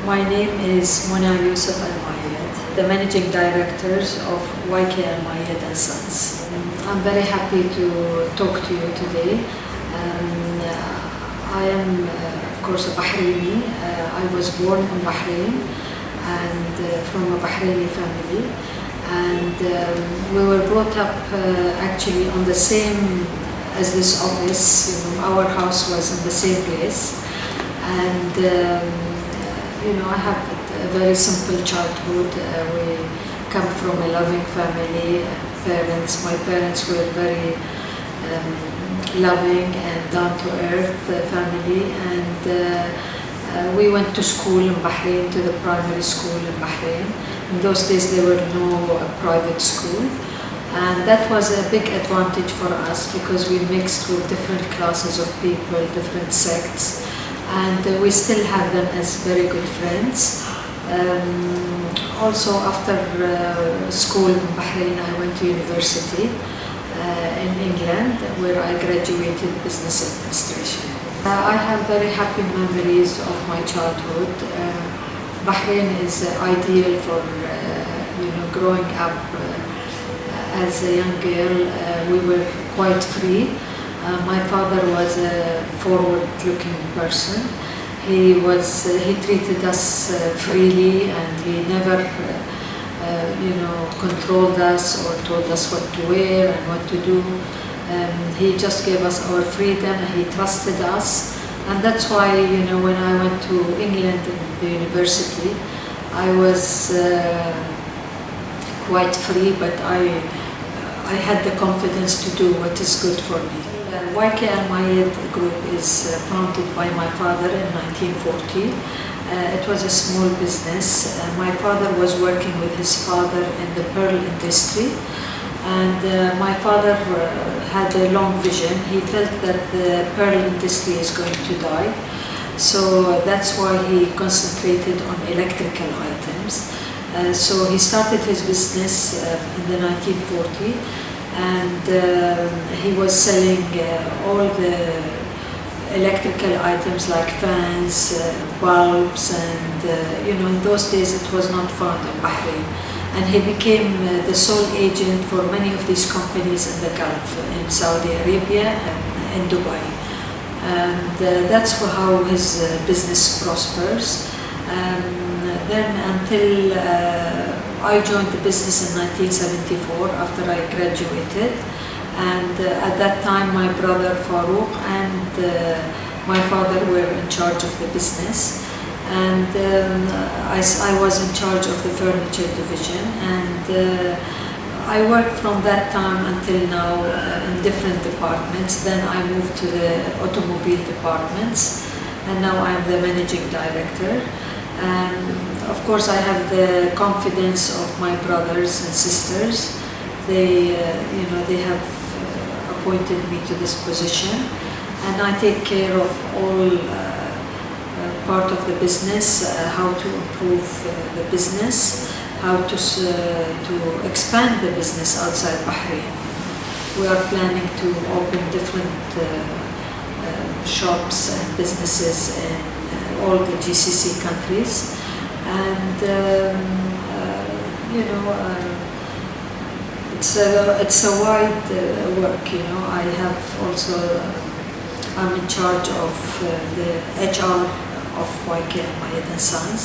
My name is Almoyyed, the managing directors of Almoyyed and Sons. I'm very happy to talk to you today. I am, of course, a Bahraini. I was born in Bahrain and from a Bahraini family. And we were brought up actually on the same as this office. Our house was in the same place. And I have a very simple childhood. We come from a loving family. My parents were very loving and down-to-earth family, and we went to school in Bahrain, to the primary school in Bahrain. In those days there were no private school, and that was a big advantage for us because we mixed with different classes of people, different sects, and we still have them as very good friends. Also after school in Bahrain, I went to university in England, where I graduated business administration. I have very happy memories of my childhood. Bahrain is ideal for growing up as a young girl. We were quite free. My father was a forward-looking person. He treated us freely, and he never controlled us or told us what to wear and what to do. He just gave us our freedom. He trusted us, and that's why when I went to England in the university, I was quite free, but I had the confidence to do what is good for me. Almoyyed group is founded by my father in 1940. It was a small business. My father was working with his father in the pearl industry, and my father had a long vision. He felt that the pearl industry is going to die, so that's why he concentrated on electrical items. So he started his business in the 1940, and he was selling all the electrical items like fans, bulbs, and in those days it was not found in Bahrain. And he became the sole agent for many of these companies in the Gulf, in Saudi Arabia and in Dubai. And that's how his business prospers. Then until I joined the business in 1974 after I graduated, and at that time my brother Farouk and my father were in charge of the business, and I was in charge of the furniture division, and I worked from that time until now in different departments. Then I moved to the automobile departments, and now I'm the managing director. Of course, I have the confidence of my brothers and sisters. They have appointed me to this position, and I take care of all part of the business, how to improve the business, how to expand the business outside Bahrain. We are planning to open different shops and businesses in all the GCC countries, and it's a wide work. I'm in charge of the HR of Almoyyed and Sons.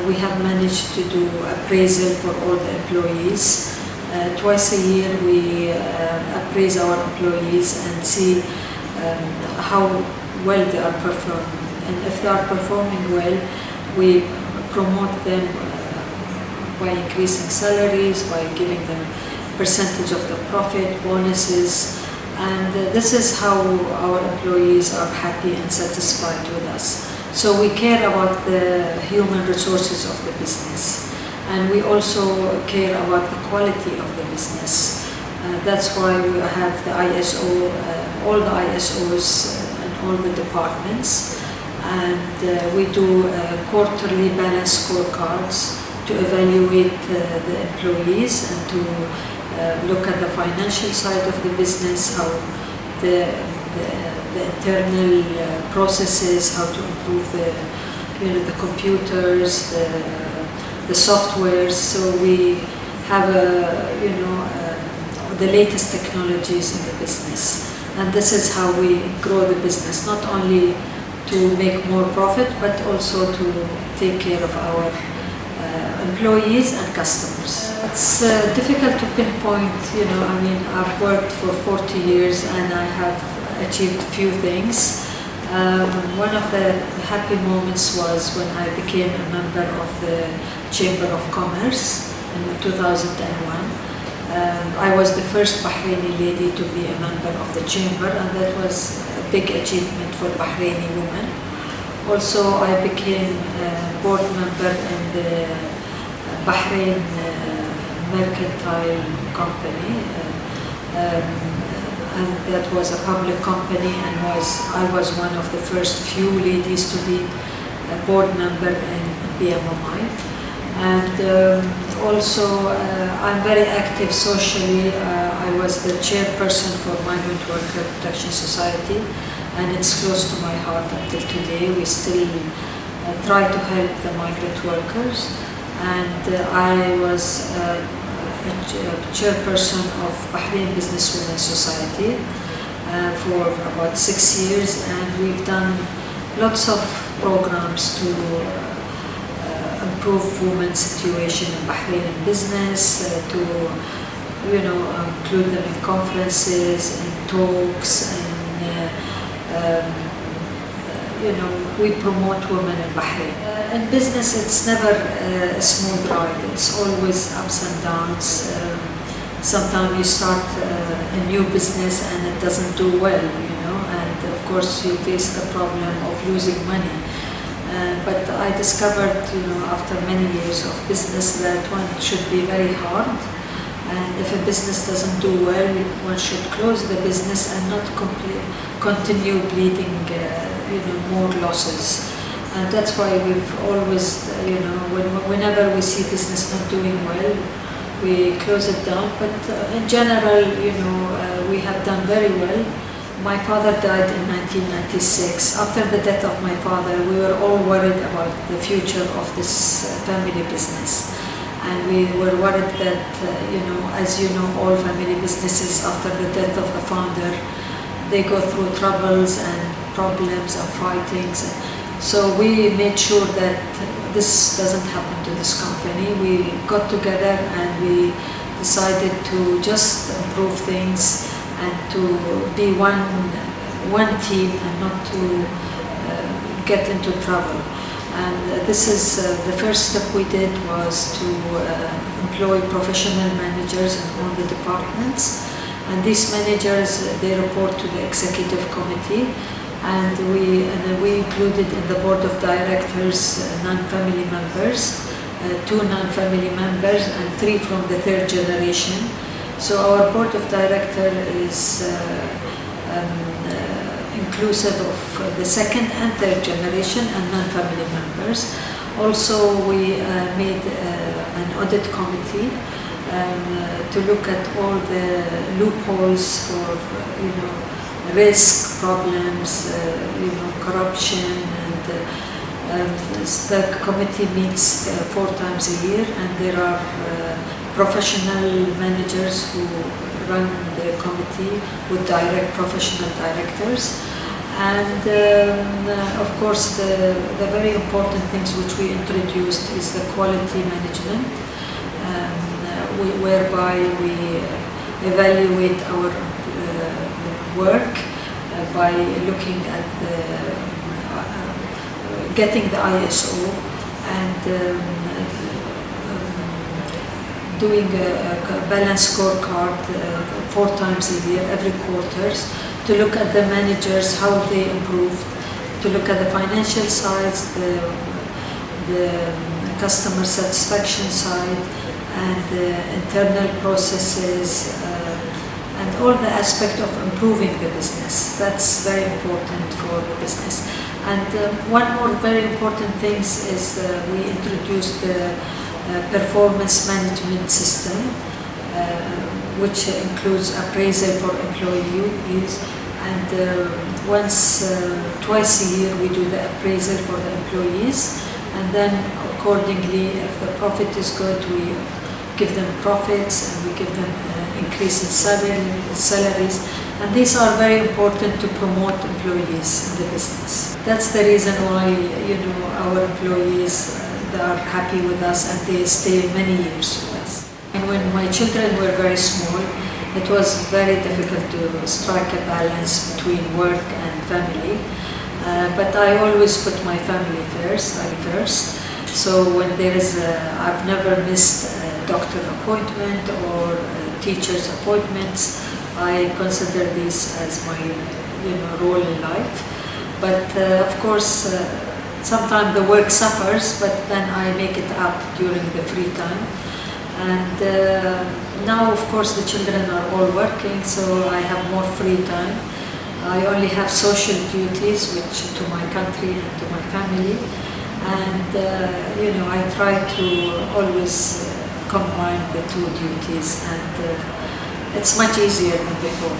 We have managed to do appraisal for all the employees. Twice a year we appraise our employees and see how well they are performing. And if they are performing well, we promote them by increasing salaries, by giving them percentage of the profit, bonuses, and this is how our employees are happy and satisfied with us. So we care about the human resources of the business, and we also care about the quality of the business. That's why we have the ISO, all the ISOs in all the departments. And we do quarterly balance scorecards to evaluate the employees and to look at the financial side of the business, how the internal processes, how to improve the the computers, the softwares. So we have the latest technologies in the business. And this is how we grow the business, not only to make more profit, but also to take care of our employees and customers. It's difficult to pinpoint, I've worked for 40 years and I have achieved few things. One of the happy moments was when I became a member of the Chamber of Commerce in 2001. I was the first Bahraini lady to be a member of the Chamber, and that was a big achievement for Bahraini women. Also, I became a board member in the Bahrain Mercantile Company, and that was a public company, and I was one of the first few ladies to be a board member in BMMI. And also, I'm very active socially. I was the chairperson for Migrant Worker Protection Society, and it's close to my heart until today. We still try to help the migrant workers. And I was a chairperson of Bahrain Businesswomen Society for about 6 years, and we've done lots of programs to improve women's situation in Bahrain in business, to include them in conferences and talks, and we promote women in Bahrain. In business, it's never a smooth ride. It's always ups and downs. Sometimes you start a new business and it doesn't do well, and of course you face the problem of losing money. But I discovered, after many years of business, that one should be very hard. And if a business doesn't do well, one should close the business and not continue bleeding, more losses. And that's why we've always, whenever we see business not doing well, we close it down. But in general, we have done very well. My father died in 1996. After the death of my father, we were all worried about the future of this family business. And we were worried that, as you know, all family businesses, after the death of the founder, they go through troubles and problems and fightings. So we made sure that this doesn't happen to this company. We got together and we decided to just improve things and to be one team and not to get into trouble. And this is the first step we did was to employ professional managers in all the departments. And these managers, they report to the executive committee. And we included in the board of directors non-family members, 2 non-family members and 3 from the 3rd generation. So our board of directors is inclusive of the 2nd and 3rd generation and non-family members. Also, we made an audit committee to look at all the loopholes for, risk problems, corruption, and the committee meets 4 times a year, and there are professional managers who run the committee with professional directors. And of course, the very important things which we introduced is the quality management, whereby we evaluate our work by looking at getting the ISO and doing a balanced scorecard 4 times a year, every quarters, to look at the managers, how they improved, to look at the financial sides, the customer satisfaction side, and the internal processes, and all the aspect of improving the business. That's very important for the business. And one more very important thing is we introduced the performance management system, which includes appraisal for employees and twice a year we do the appraisal for the employees, and then accordingly, if the profit is good, we give them profits and we give them increase in salaries, and these are very important to promote employees in the business. That's the reason why our employees they are happy with us and they stay many years with us. And when my children were very small, it was very difficult to strike a balance between work and family. But I always put my family first. So when I've never missed a doctor appointment or teacher's appointments. I consider this as my role in life. But of course, sometimes the work suffers, but then I make it up during the free time. And now, of course, the children are all working, so I have more free time. I only have social duties, which to my country and to my family. And I try to always combine the two duties, and it's much easier than before.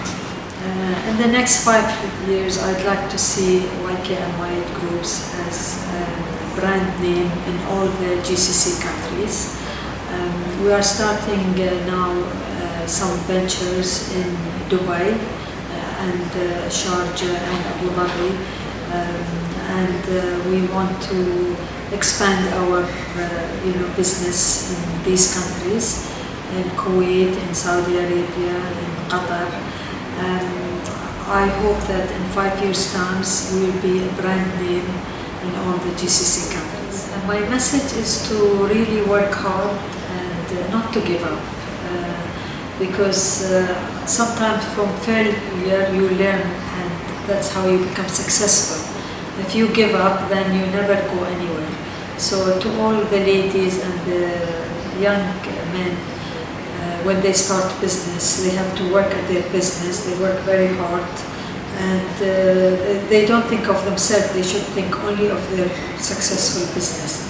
In the next 5 years, I'd like to see YK Almoyyed groups as a brand name in all the GCC countries. We are starting now some ventures in Dubai and Sharjah and Abu Dhabi, and we want to expand our business in these countries, in Kuwait, in Saudi Arabia, in Qatar. I hope that in 5 years' time we will be a brand name in all the GCC countries. And my message is to really work hard and not to give up, because sometimes from failure you learn, and that's how you become successful. If you give up, then you never go anywhere. So to all the ladies and the young men, when they start business, they have to work at their business. They work very hard, and they don't think of themselves. They should think only of their successful business.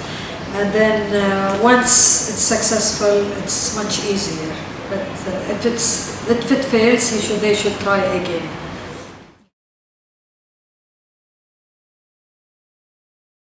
And then once it's successful, it's much easier. But if it fails, they should try again.